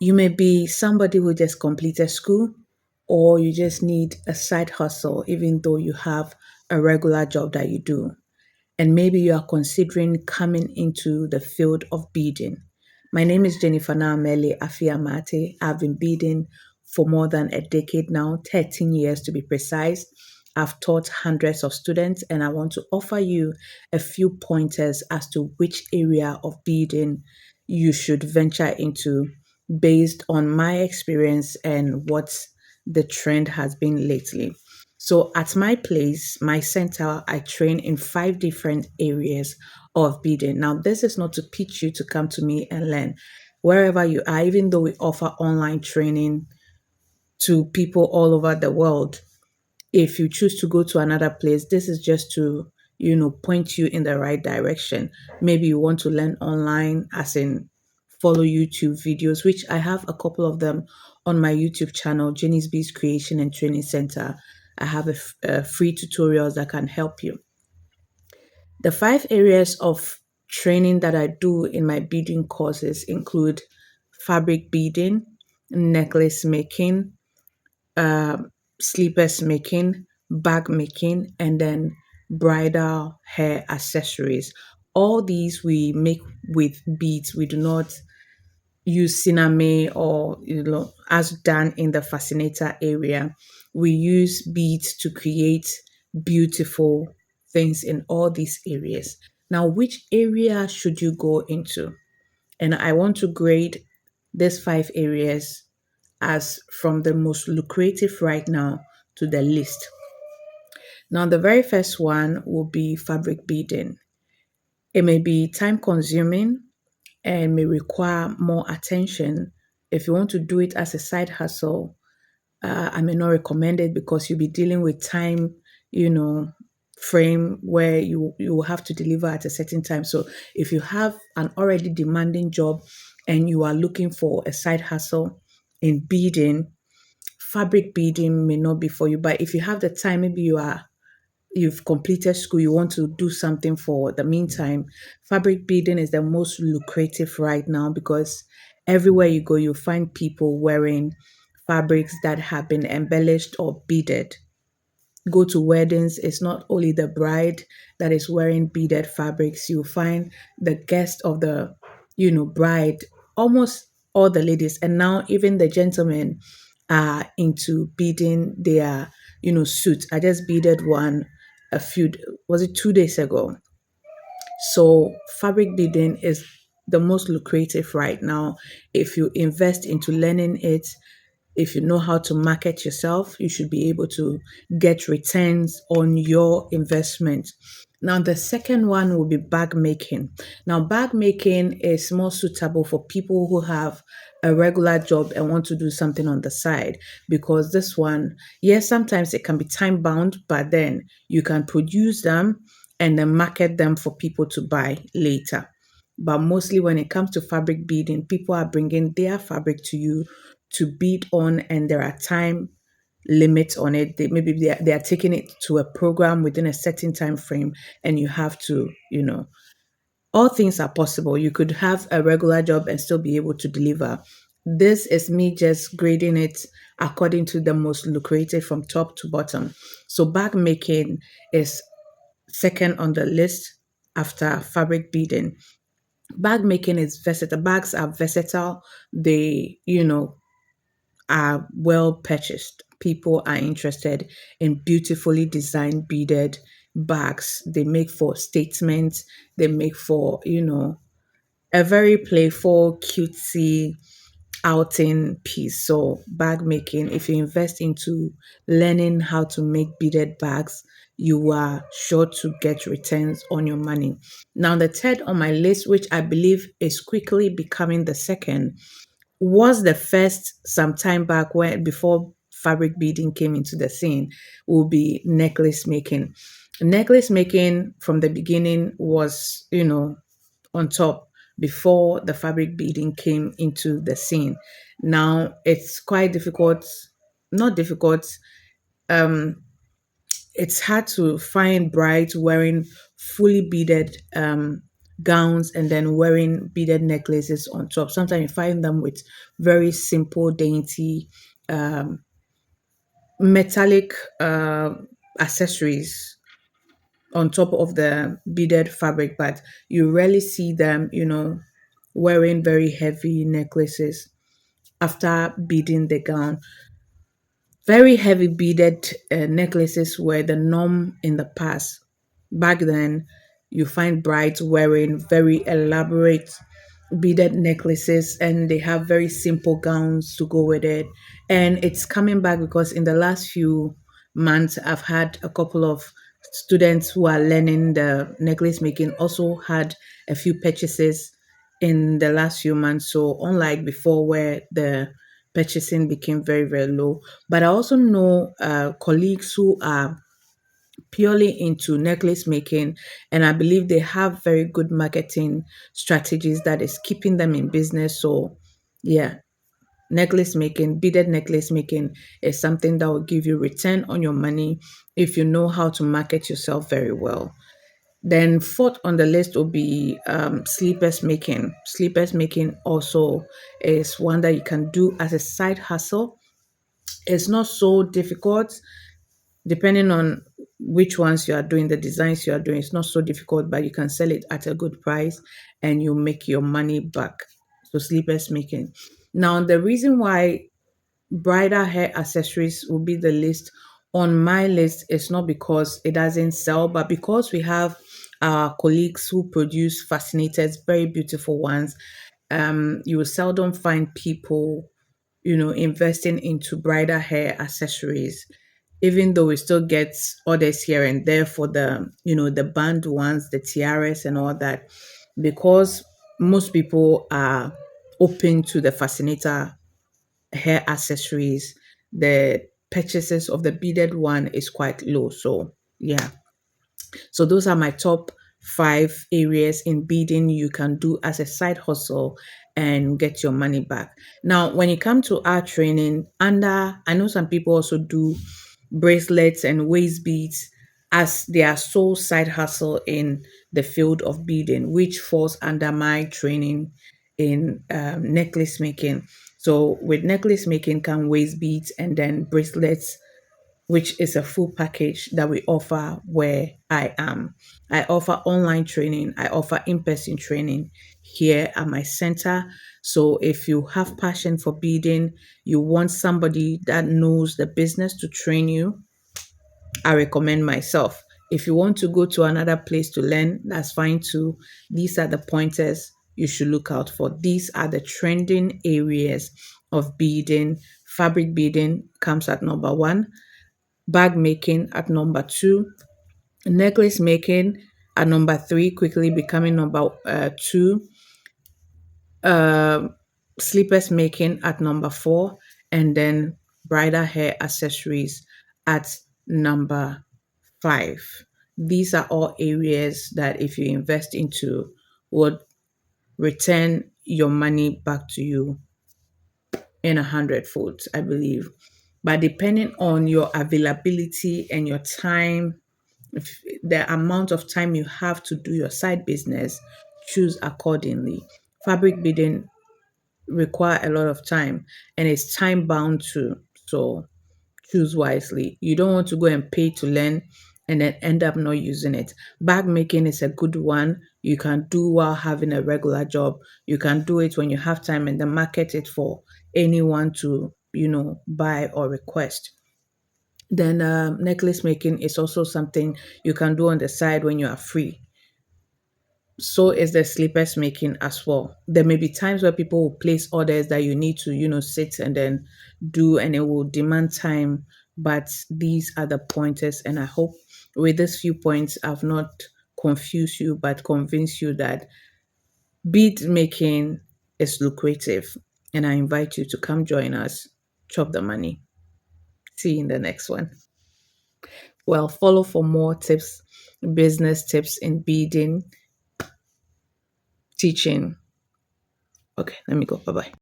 You may be somebody who just completed school, or you just need a side hustle, even though you have a regular job that you do. And maybe you are considering coming into the field of beading. My name is Jennifer Naamele Afiamate. I've been beading for more than a decade now, 13 years to be precise. I've taught hundreds of students, and I want to offer you a few pointers as to which area of beading you should venture into based on my experience and what the trend has been lately. So, at my place, my center, I train in 5 different areas of beading. Now, this is not to pitch you to come to me and learn. Wherever you are, even though we offer online training to people all over the world, if you choose to go to another place, this is just to, point you in the right direction. Maybe you want to learn online, as in follow YouTube videos, which I have a couple of them on my YouTube channel, Jenny's Beats Creation and Training Center. I have a free tutorials that can help you. The 5 areas of training that I do in my beading courses include fabric beading, necklace making, slippers making, bag making, and then bridal hair accessories. All these we make with beads. We do not use cinnamon or as done in the fascinator area. We use beads to create beautiful things in all these areas. Now, which area should you go into? And I want to grade these 5 areas as from the most lucrative right now to the least. Now, the very first one will be fabric beading. It may be time consuming and may require more attention. If you want to do it as a side hustle, I may not recommend it because you'll be dealing with time, you know, frame where you will have to deliver at a certain time. So if you have an already demanding job and you are looking for a side hustle in beading, fabric beading may not be for you. But if you have the time, maybe you've completed school, you want to do something for the meantime, fabric beading is the most lucrative right now because everywhere you go, you find people wearing fabrics that have been embellished or beaded. Go to weddings, it's not only the bride that is wearing beaded fabrics, you find the guest of the, bride, almost all the ladies, and now even the gentlemen are into beading their, suits. I just beaded one a few, was it 2 days ago? So fabric beading is the most lucrative right now. If you invest into learning it, if you know how to market yourself, you should be able to get returns on your investment. Now, the second one will be bag making. Now, bag making is more suitable for people who have a regular job and want to do something on the side because this one, yes, sometimes it can be time bound, but then you can produce them and then market them for people to buy later. But mostly when it comes to fabric beading, people are bringing their fabric to you to bead on, and there are time limits on it. Maybe they are taking it to a program within a certain time frame, and you have to, all things are possible. You could have a regular job and still be able to deliver. This is me just grading it according to the most lucrative from top to bottom. So bag making is second on the list after fabric beading. Bag making is versatile. Bags are versatile. They, are well purchased. People are interested in beautifully designed beaded bags. They make for statements. They make for, a very playful, cutesy outing piece. So bag making, if you invest into learning how to make beaded bags, you are sure to get returns on your money. Now, the third on my list, which I believe is quickly becoming the second, was the first some time back when before fabric beading came into the scene, will be necklace making. Necklace making from the beginning was, on top before the fabric beading came into the scene. Now it's quite difficult, not difficult, um, it's hard to find brides wearing fully beaded gowns and then wearing beaded necklaces on top. Sometimes you find them with very simple, dainty metallic accessories on top of the beaded fabric, but you rarely see them, wearing very heavy necklaces after beading the gown. Very heavy beaded necklaces were the norm in the past. Back then, you find brides wearing very elaborate beaded necklaces, and they have very simple gowns to go with it. And it's coming back because in the last few months, I've had a couple of students who are learning the necklace making also had a few purchases in the last few months. So unlike before where the purchasing became very, very low. But I also know colleagues who are purely into necklace making, and I believe they have very good marketing strategies that is keeping them in business. So yeah, necklace making, beaded necklace making is something that will give you return on your money if you know how to market yourself very well. Then fourth on the list will be sleepers making. Sleepers making also is one that you can do as a side hustle. It's not so difficult depending on which ones you are doing, the designs you are doing. It's not so difficult, but you can sell it at a good price and you make your money back. So sleepers making. Now the reason why bridal hair accessories will be the list on my list is not because it doesn't sell, but because we have our colleagues who produce fascinators, very beautiful ones. You will seldom find people, investing into bridal hair accessories, even though we still get orders here and there for the band ones, the tiaras and all that, because most people are open to the fascinator hair accessories. The purchases of the beaded one is quite low. So yeah, so those are my top five areas in beading you can do as a side hustle and get your money back. Now, when it comes to our training, I know some people also do bracelets and waist beads as their sole side hustle in the field of beading, which falls under my training in necklace making. So with necklace making come waist beads and then bracelets, which is a full package that we offer where I am. I offer online training, I offer in person training here at my center. So if you have passion for beading, you want somebody that knows the business to train you, I recommend myself. If you want to go to another place to learn, that's fine too. These are the pointers you should look out for. These are the trending areas of beading. Fabric beading comes at number one, bag making at number two, necklace making at number three, quickly becoming number two, uh, slippers making at number four, and then bridal hair accessories at number five. These are all areas that if you invest into would return your money back to you in 100 folds, I believe. But depending on your availability and your time, if the amount of time you have to do your side business, choose accordingly. Fabric beading require a lot of time and it's time bound too. So choose wisely. You don't want to go and pay to learn and then end up not using it. Bag making is a good one. You can do while having a regular job. You can do it when you have time and then market it for anyone to, buy or request. Then necklace making is also something you can do on the side when you are free. So is the slippers making as well. There may be times where people will place orders that you need to, sit and then do, and it will demand time. But these are the pointers, and I hope with these few points, I've not confused you, but convinced you that bead making is lucrative. And I invite you to come join us, chop the money. See you in the next one. Well, follow for more tips, business tips in beading, teaching. Okay, let me go. Bye bye.